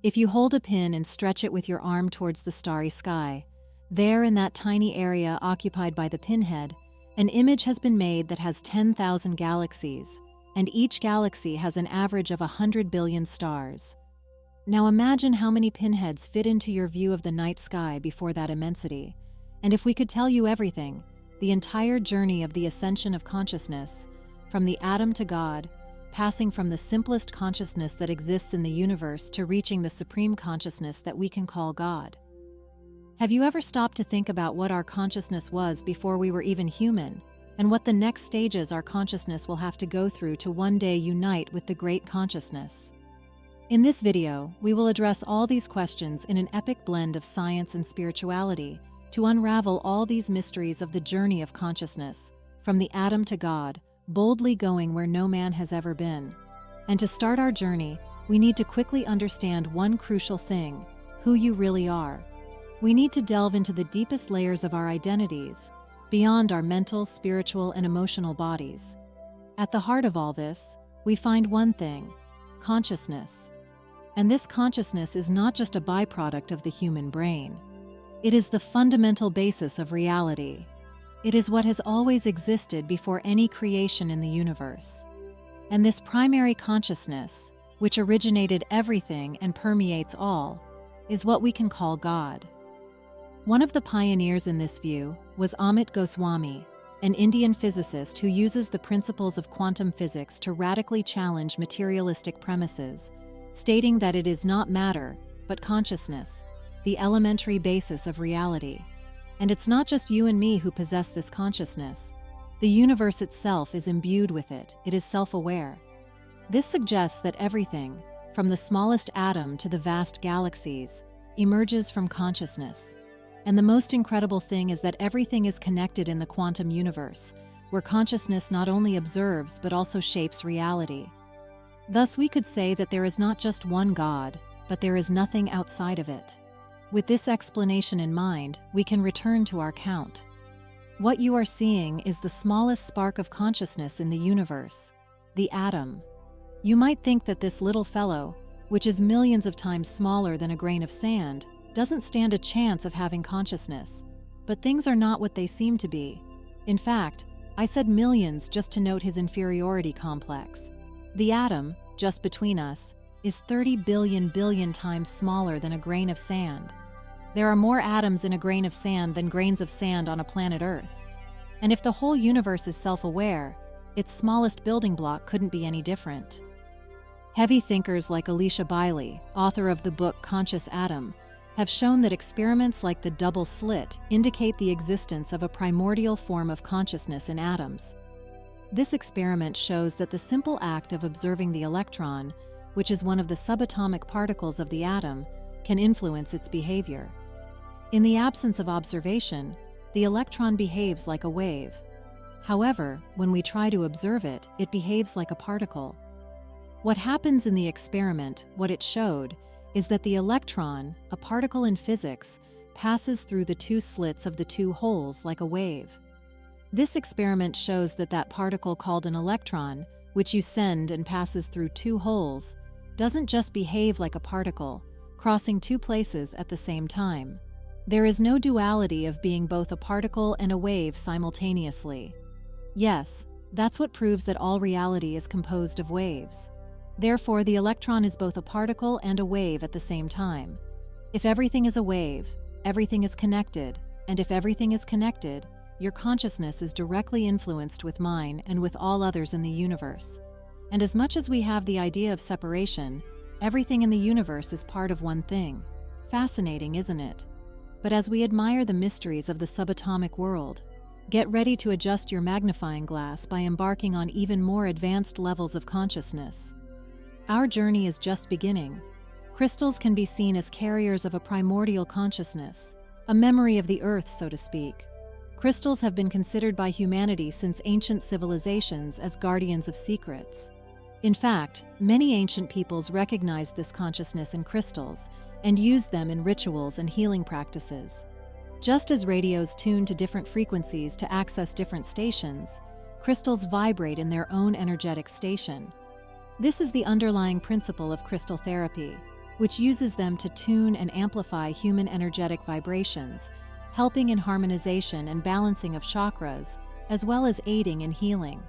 If you hold a pin and stretch it with your arm towards the starry sky, there in that tiny area occupied by the pinhead, an image has been made that has 10,000 galaxies, and each galaxy has an average of 100 billion stars. Now imagine how many pinheads fit into your view of the night sky before that immensity. And if we could tell you everything, the entire journey of the ascension of consciousness, from the atom to God, passing from the simplest consciousness that exists in the universe to reaching the supreme consciousness that we can call God. Have you ever stopped to think about what our consciousness was before we were even human, and what the next stages our consciousness will have to go through to one day unite with the great consciousness? In this video, we will address all these questions in an epic blend of science and spirituality to unravel all these mysteries of the journey of consciousness, from the atom to God, boldly going where no man has ever been. And to start our journey, we need to quickly understand one crucial thing: who you really are. We need to delve into the deepest layers of our identities, beyond our mental, spiritual, and emotional bodies. At the heart of all this, we find one thing: consciousness. And this consciousness is not just a byproduct of the human brain. It is the fundamental basis of reality. It is what has always existed before any creation in the universe. And this primary consciousness, which originated everything and permeates all, is what we can call God. One of the pioneers in this view was Amit Goswami, an Indian physicist who uses the principles of quantum physics to radically challenge materialistic premises, stating that it is not matter, but consciousness, the elementary basis of reality. And it's not just you and me who possess this consciousness. The universe itself is imbued with it. It is self-aware. This suggests that everything, from the smallest atom to the vast galaxies, emerges from consciousness. And the most incredible thing is that everything is connected in the quantum universe, where consciousness not only observes but also shapes reality. Thus, we could say that there is not just one God, but there is nothing outside of it. With this explanation in mind, we can return to our count. What you are seeing is the smallest spark of consciousness in the universe, the atom. You might think that this little fellow, which is millions of times smaller than a grain of sand, doesn't stand a chance of having consciousness. But things are not what they seem to be. In fact, I said millions just to note his inferiority complex. The atom, just between us, is 30 billion times smaller than a grain of sand. There are more atoms in a grain of sand than grains of sand on a planet Earth. And if the whole universe is self-aware, its smallest building block couldn't be any different. Heavy thinkers like Alicia Bailey, author of the book Conscious Atom, have shown that experiments like the double slit indicate the existence of a primordial form of consciousness in atoms. This experiment shows that the simple act of observing the electron, which is one of the subatomic particles of the atom, can influence its behavior. In the absence of observation, the electron behaves like a wave. However, when we try to observe it, it behaves like a particle. What happens in the experiment, what it showed, is that the electron, a particle in physics, passes through the two slits of the two holes like a wave. This experiment shows that that particle called an electron, which you send and passes through two holes, doesn't just behave like a particle, crossing two places at the same time. There is no duality of being both a particle and a wave simultaneously. Yes, that's what proves that all reality is composed of waves. Therefore, the electron is both a particle and a wave at the same time. If everything is a wave, everything is connected, and if everything is connected, your consciousness is directly influenced with mine and with all others in the universe. And as much as we have the idea of separation, everything in the universe is part of one thing. Fascinating, isn't it? But as we admire the mysteries of the subatomic world, get ready to adjust your magnifying glass by embarking on even more advanced levels of consciousness. Our journey is just beginning. Crystals can be seen as carriers of a primordial consciousness, a memory of the earth, so to speak. Crystals have been considered by humanity since ancient civilizations as guardians of secrets. In fact, many ancient peoples recognized this consciousness in crystals and used them in rituals and healing practices. Just as radios tune to different frequencies to access different stations, crystals vibrate in their own energetic station. This is the underlying principle of crystal therapy. which uses them to tune and amplify human energetic vibrations, helping in harmonization and balancing of chakras, as well as aiding in healing.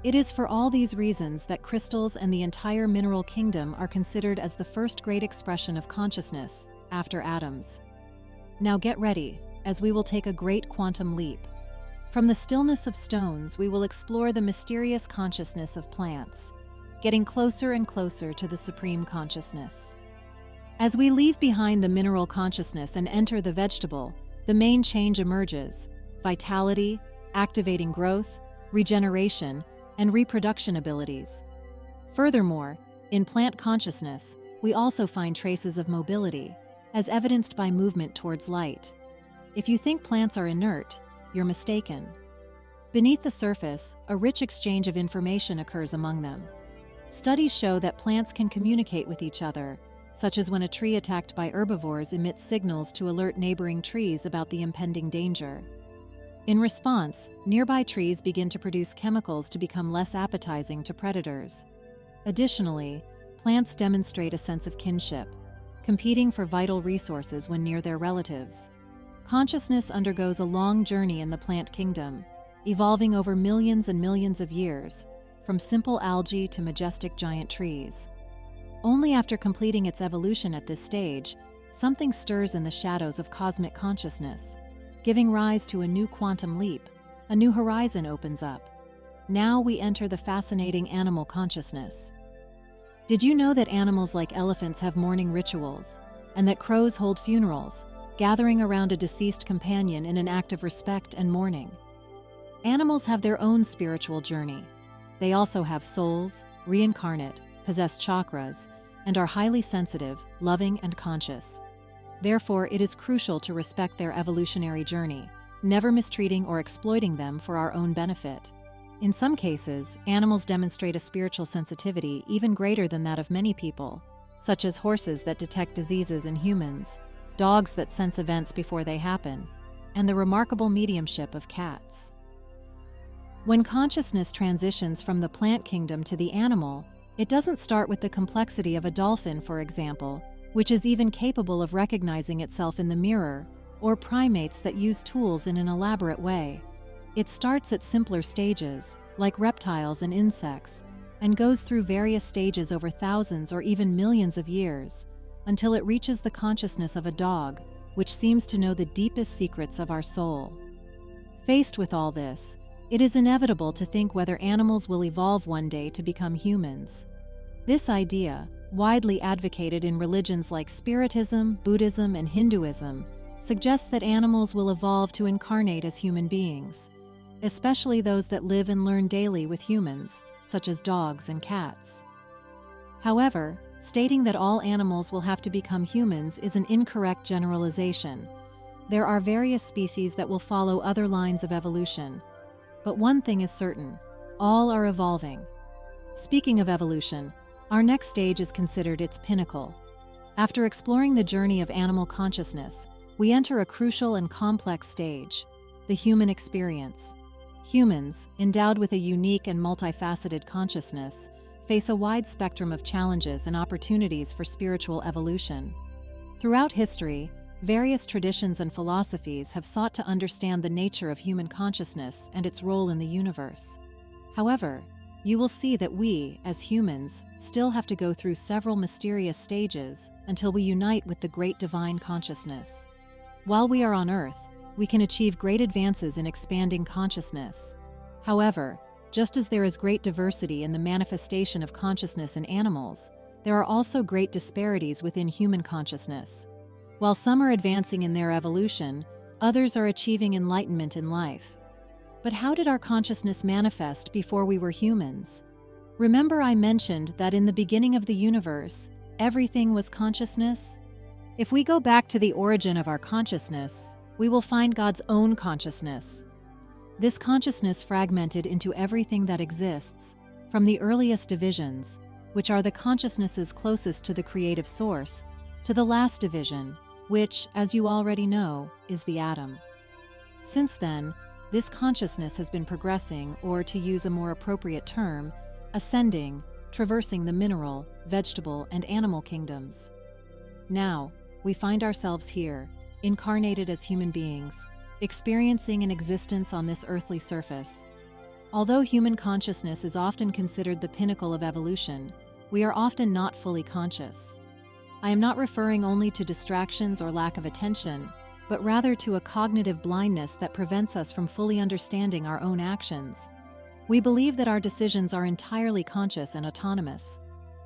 It is for all these reasons that crystals and the entire mineral kingdom are considered as the first great expression of consciousness, after atoms. Now get ready, as we will take a great quantum leap. From the stillness of stones, we will explore the mysterious consciousness of plants, getting closer and closer to the supreme consciousness. As we leave behind the mineral consciousness and enter the vegetable, the main change emerges: vitality, activating growth, regeneration, and reproduction abilities. Furthermore, in plant consciousness, we also find traces of mobility, as evidenced by movement towards light. If you think plants are inert, you're mistaken. Beneath the surface, a rich exchange of information occurs among them. Studies show that plants can communicate with each other, such as when a tree attacked by herbivores emits signals to alert neighboring trees about the impending danger. In response, nearby trees begin to produce chemicals to become less appetizing to predators. Additionally, plants demonstrate a sense of kinship, competing for vital resources when near their relatives. Consciousness undergoes a long journey in the plant kingdom, evolving over millions and millions of years, from simple algae to majestic giant trees. Only after completing its evolution at this stage, something stirs in the shadows of cosmic consciousness, giving rise to a new quantum leap. A new horizon opens up. Now we enter the fascinating animal consciousness. Did you know that animals like elephants have mourning rituals, and that crows hold funerals, gathering around a deceased companion in an act of respect and mourning? Animals have their own spiritual journey. They also have souls, reincarnate, possess chakras, and are highly sensitive, loving, and conscious. Therefore, it is crucial to respect their evolutionary journey, never mistreating or exploiting them for our own benefit. In some cases, animals demonstrate a spiritual sensitivity even greater than that of many people, such as horses that detect diseases in humans, dogs that sense events before they happen, and the remarkable mediumship of cats. When consciousness transitions from the plant kingdom to the animal, it doesn't start with the complexity of a dolphin, for example, which is even capable of recognizing itself in the mirror, or primates that use tools in an elaborate way. It starts at simpler stages, like reptiles and insects, and goes through various stages over thousands or even millions of years, until it reaches the consciousness of a dog, which seems to know the deepest secrets of our soul. Faced with all this, it is inevitable to think whether animals will evolve one day to become humans. This idea, widely advocated in religions like Spiritism, Buddhism, and Hinduism, suggests that animals will evolve to incarnate as human beings, especially those that live and learn daily with humans, such as dogs and cats. However, stating that all animals will have to become humans is an incorrect generalization. There are various species that will follow other lines of evolution. But one thing is certain: all are evolving. Speaking of evolution, our next stage is considered its pinnacle. After exploring the journey of animal consciousness, we enter a crucial and complex stage: the human experience. Humans, endowed with a unique and multifaceted consciousness, face a wide spectrum of challenges and opportunities for spiritual evolution. Throughout history, various traditions and philosophies have sought to understand the nature of human consciousness and its role in the universe. However, you will see that we, as humans, still have to go through several mysterious stages until we unite with the great divine consciousness. While we are on Earth, we can achieve great advances in expanding consciousness. However, just as there is great diversity in the manifestation of consciousness in animals, there are also great disparities within human consciousness. While some are advancing in their evolution, others are achieving enlightenment in life. But how did our consciousness manifest before we were humans? Remember I mentioned that in the beginning of the universe, everything was consciousness? If we go back to the origin of our consciousness, we will find God's own consciousness. This consciousness fragmented into everything that exists, from the earliest divisions, which are the consciousnesses closest to the creative source, to the last division, which, as you already know, is the atom. Since then, this consciousness has been progressing, or to use a more appropriate term, ascending, traversing the mineral, vegetable, and animal kingdoms. Now, we find ourselves here, incarnated as human beings, experiencing an existence on this earthly surface. Although human consciousness is often considered the pinnacle of evolution, we are often not fully conscious. I am not referring only to distractions or lack of attention, but rather to a cognitive blindness that prevents us from fully understanding our own actions. We believe that our decisions are entirely conscious and autonomous.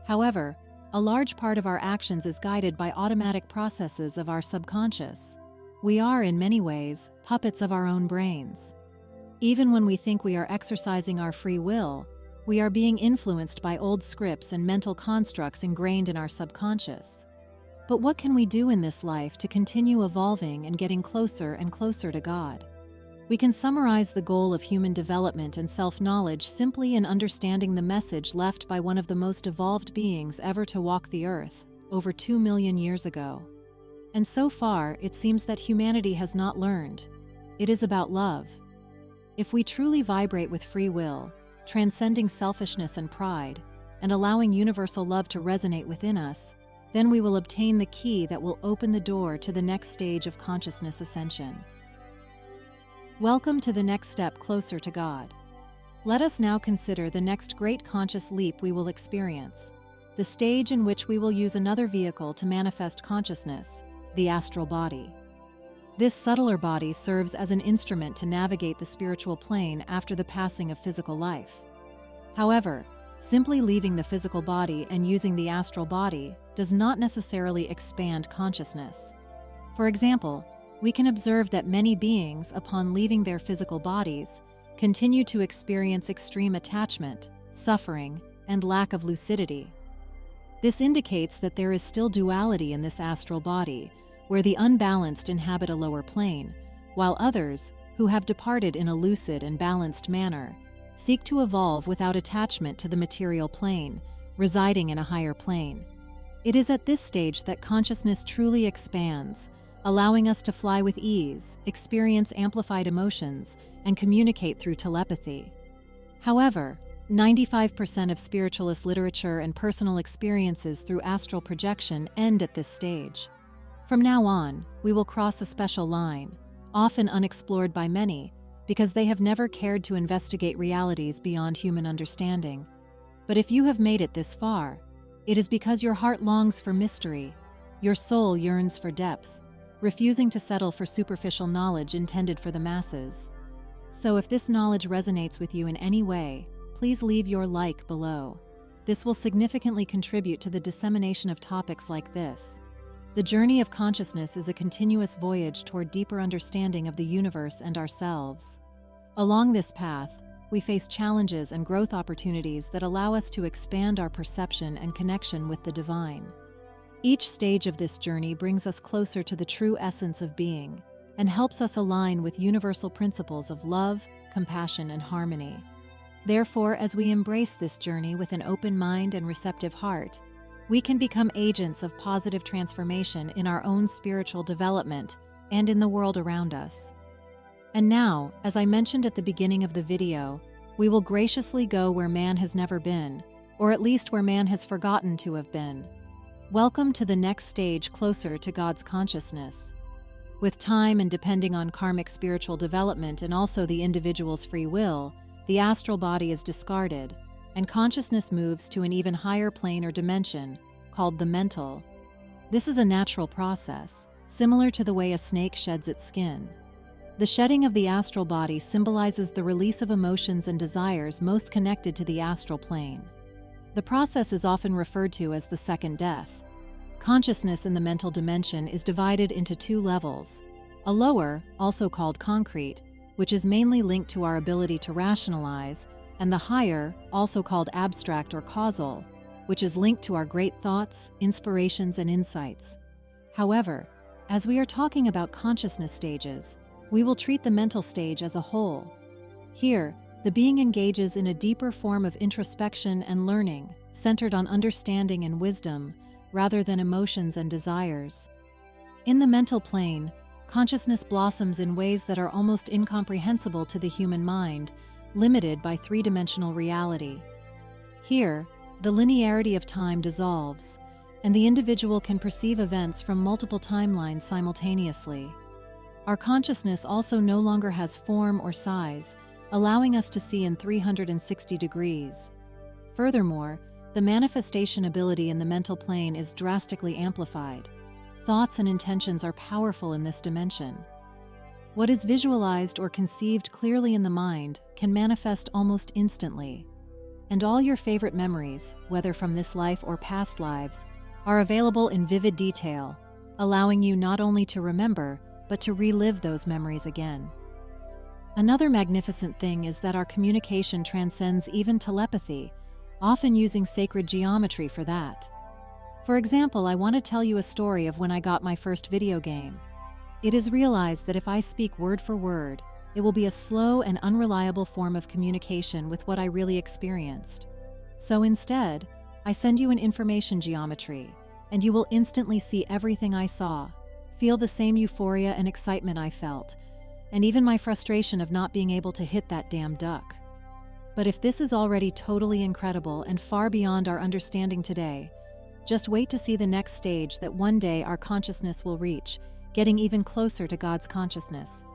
However, a large part of our actions is guided by automatic processes of our subconscious. We are, in many ways, puppets of our own brains. Even when we think we are exercising our free will, we are being influenced by old scripts and mental constructs ingrained in our subconscious. But what can we do in this life to continue evolving and getting closer and closer to God? We can summarize the goal of human development and self-knowledge simply in understanding the message left by one of the most evolved beings ever to walk the earth, over 2 million years ago. And so far, it seems that humanity has not learned. It is about love. If we truly vibrate with free will, transcending selfishness and pride, and allowing universal love to resonate within us, then we will obtain the key that will open the door to the next stage of consciousness ascension. Welcome to the next step closer to God. Let us now consider the next great conscious leap we will experience, the stage in which we will use another vehicle to manifest consciousness, the astral body. This subtler body serves as an instrument to navigate the spiritual plane after the passing of physical life. However, simply leaving the physical body and using the astral body does not necessarily expand consciousness. For example, we can observe that many beings, upon leaving their physical bodies, continue to experience extreme attachment, suffering, and lack of lucidity. This indicates that there is still duality in this astral body, where the unbalanced inhabit a lower plane, while others, who have departed in a lucid and balanced manner, seek to evolve without attachment to the material plane, residing in a higher plane. It is at this stage that consciousness truly expands, allowing us to fly with ease, experience amplified emotions, and communicate through telepathy. However, 95% of spiritualist literature and personal experiences through astral projection end at this stage. From now on, we will cross a special line, often unexplored by many, because they have never cared to investigate realities beyond human understanding. But if you have made it this far, it is because your heart longs for mystery, your soul yearns for depth, refusing to settle for superficial knowledge intended for the masses. So if this knowledge resonates with you in any way, please leave your like below. This will significantly contribute to the dissemination of topics like this. The journey of consciousness is a continuous voyage toward deeper understanding of the universe and ourselves. Along this path, we face challenges and growth opportunities that allow us to expand our perception and connection with the divine. Each stage of this journey brings us closer to the true essence of being and helps us align with universal principles of love, compassion, and harmony. Therefore, as we embrace this journey with an open mind and receptive heart, we can become agents of positive transformation in our own spiritual development and in the world around us. And now, as I mentioned at the beginning of the video, we will graciously go where man has never been, or at least where man has forgotten to have been. Welcome to the next stage closer to God's consciousness. With time and depending on karmic spiritual development and also the individual's free will, the astral body is discarded, and consciousness moves to an even higher plane or dimension, called the mental. This is a natural process, similar to the way a snake sheds its skin. The shedding of the astral body symbolizes the release of emotions and desires most connected to the astral plane. The process is often referred to as the second death. Consciousness in the mental dimension is divided into two levels: a lower, also called concrete, which is mainly linked to our ability to rationalize, and the higher, also called abstract or causal, which is linked to our great thoughts, inspirations, and insights. However, as we are talking about consciousness stages, we will treat the mental stage as a whole. Here, the being engages in a deeper form of introspection and learning, centered on understanding and wisdom, rather than emotions and desires. In the mental plane, consciousness blossoms in ways that are almost incomprehensible to the human mind, limited by three-dimensional reality. Here, the linearity of time dissolves, and the individual can perceive events from multiple timelines simultaneously. Our consciousness also no longer has form or size, allowing us to see in 360 degrees. Furthermore, the manifestation ability in the mental plane is drastically amplified. Thoughts and intentions are powerful in this dimension. What is visualized or conceived clearly in the mind can manifest almost instantly. And all your favorite memories, whether from this life or past lives, are available in vivid detail, allowing you not only to remember, but to relive those memories again. Another magnificent thing is that our communication transcends even telepathy, often using sacred geometry for that. For example, I want to tell you a story of when I got my first video game. It is realized that if I speak word for word, it will be a slow and unreliable form of communication with what I really experienced. So instead, I send you an information geometry, and you will instantly see everything I saw, feel the same euphoria and excitement I felt, and even my frustration of not being able to hit that damn duck. But if this is already totally incredible and far beyond our understanding today, just wait to see the next stage that one day our consciousness will reach, getting even closer to God's consciousness.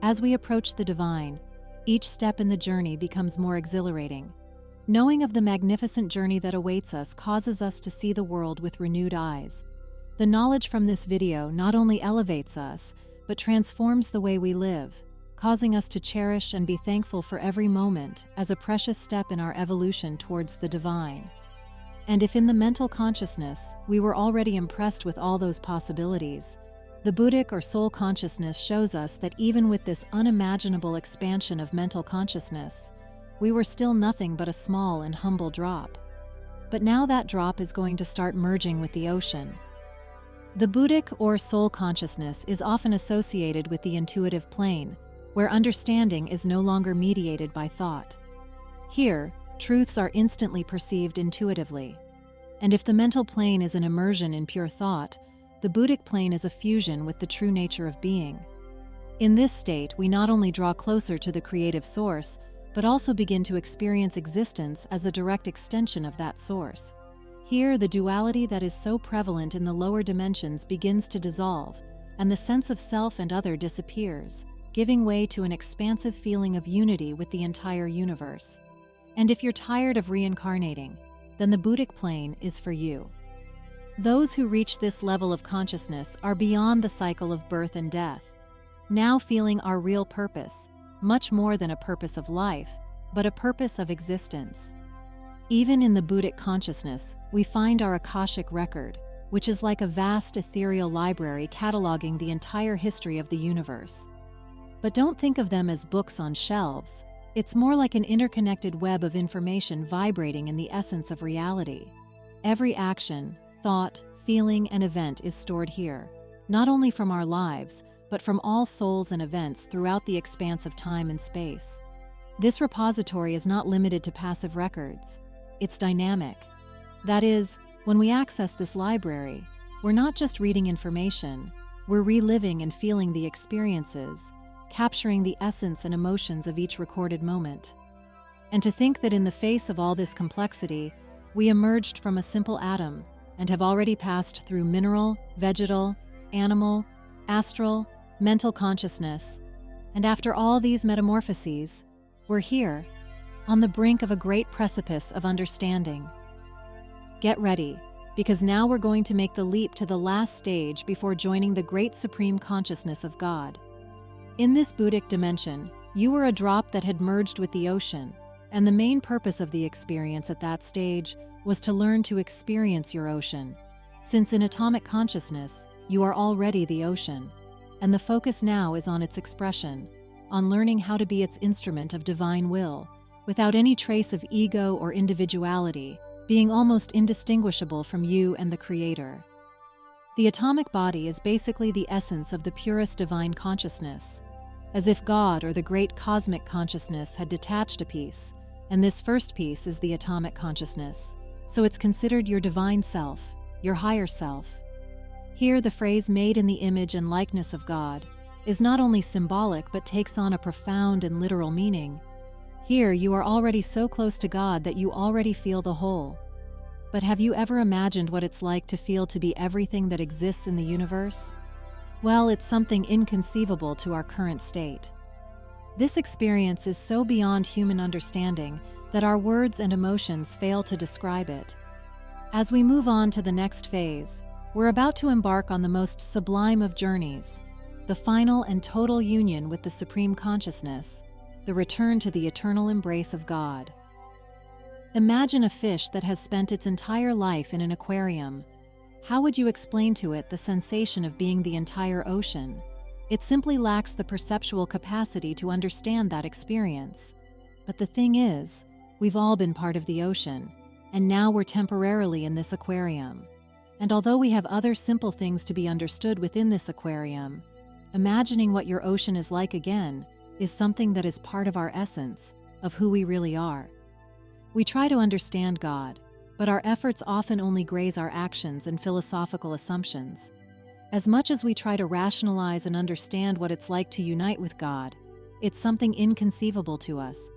As we approach the divine, each step in the journey becomes more exhilarating. Knowing of the magnificent journey that awaits us causes us to see the world with renewed eyes. The knowledge from this video not only elevates us, but transforms the way we live, causing us to cherish and be thankful for every moment as a precious step in our evolution towards the divine. And if in the mental consciousness we were already impressed with all those possibilities, the Buddhic or soul consciousness shows us that even with this unimaginable expansion of mental consciousness, we were still nothing but a small and humble drop. But now that drop is going to start merging with the ocean. The Buddhic or soul consciousness is often associated with the intuitive plane, where understanding is no longer mediated by thought. Here, truths are instantly perceived intuitively. And if the mental plane is an immersion in pure thought, the Buddhic plane is a fusion with the true nature of being. In this state, we not only draw closer to the creative source, but also begin to experience existence as a direct extension of that source. Here, the duality that is so prevalent in the lower dimensions begins to dissolve, and the sense of self and other disappears, giving way to an expansive feeling of unity with the entire universe. And if you're tired of reincarnating, then the Buddhic plane is for you. Those who reach this level of consciousness are beyond the cycle of birth and death, now feeling our real purpose, much more than a purpose of life, but a purpose of existence. Even in the Buddhic consciousness, we find our Akashic record, which is like a vast ethereal library cataloging the entire history of the universe. But don't think of them as books on shelves. It's more like an interconnected web of information vibrating in the essence of reality. Every action, thought, feeling, and event is stored here, not only from our lives, but from all souls and events throughout the expanse of time and space. This repository is not limited to passive records. It's dynamic. That is, when we access this library, we're not just reading information, we're reliving and feeling the experiences, capturing the essence and emotions of each recorded moment. And to think that in the face of all this complexity, we emerged from a simple atom and have already passed through mineral, vegetal, animal, astral, mental consciousness, and after all these metamorphoses, we're here, on the brink of a great precipice of understanding. Get ready, because now we're going to make the leap to the last stage before joining the great supreme consciousness of God. In this Buddhic dimension, you were a drop that had merged with the ocean, and the main purpose of the experience at that stage was to learn to experience your ocean, since in atomic consciousness, you are already the ocean, and the focus now is on its expression, on learning how to be its instrument of divine will, without any trace of ego or individuality, being almost indistinguishable from you and the Creator. The atomic body is basically the essence of the purest divine consciousness, as if God or the great cosmic consciousness had detached a piece, and this first piece is the atomic consciousness, so it's considered your divine self, your higher self. Here, the phrase "made in the image and likeness of God" is not only symbolic but takes on a profound and literal meaning. Here, you are already so close to God that you already feel the whole. But have you ever imagined what it's like to feel to be everything that exists in the universe? Well, it's something inconceivable to our current state. This experience is so beyond human understanding that our words and emotions fail to describe it. As we move on to the next phase, we're about to embark on the most sublime of journeys, the final and total union with the Supreme Consciousness, the return to the eternal embrace of God. Imagine a fish that has spent its entire life in an aquarium. How would you explain to it the sensation of being the entire ocean? It simply lacks the perceptual capacity to understand that experience. But the thing is, we've all been part of the ocean, and now we're temporarily in this aquarium. And although we have other simple things to be understood within this aquarium, imagining what your ocean is like again is something that is part of our essence, of who we really are. We try to understand God, but our efforts often only graze our actions and philosophical assumptions. As much as we try to rationalize and understand what it's like to unite with God, it's something inconceivable to us.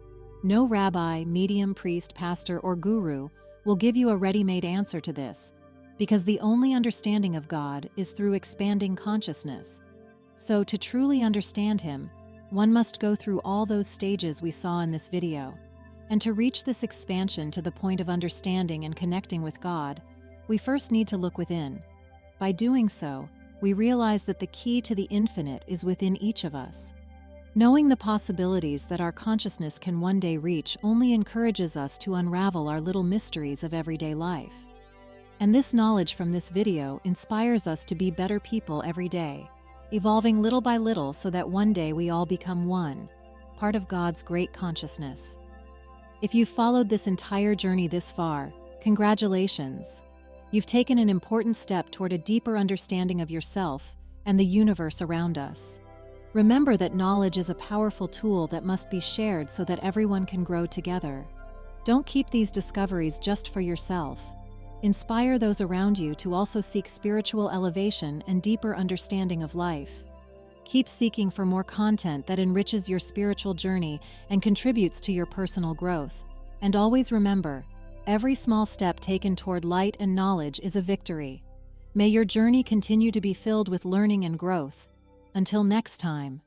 No rabbi, medium, priest, pastor, or guru will give you a ready-made answer to this, because the only understanding of God is through expanding consciousness. So to truly understand Him, one must go through all those stages we saw in this video. And to reach this expansion to the point of understanding and connecting with God, we first need to look within. By doing so, we realize that the key to the infinite is within each of us. Knowing the possibilities that our consciousness can one day reach only encourages us to unravel our little mysteries of everyday life. And this knowledge from this video inspires us to be better people every day, evolving little by little so that one day we all become one, part of God's great consciousness. If you've followed this entire journey this far, congratulations! You've taken an important step toward a deeper understanding of yourself and the universe around us. Remember that knowledge is a powerful tool that must be shared so that everyone can grow together. Don't keep these discoveries just for yourself. Inspire those around you to also seek spiritual elevation and deeper understanding of life. Keep seeking for more content that enriches your spiritual journey and contributes to your personal growth. And always remember, every small step taken toward light and knowledge is a victory. May your journey continue to be filled with learning and growth. Until next time.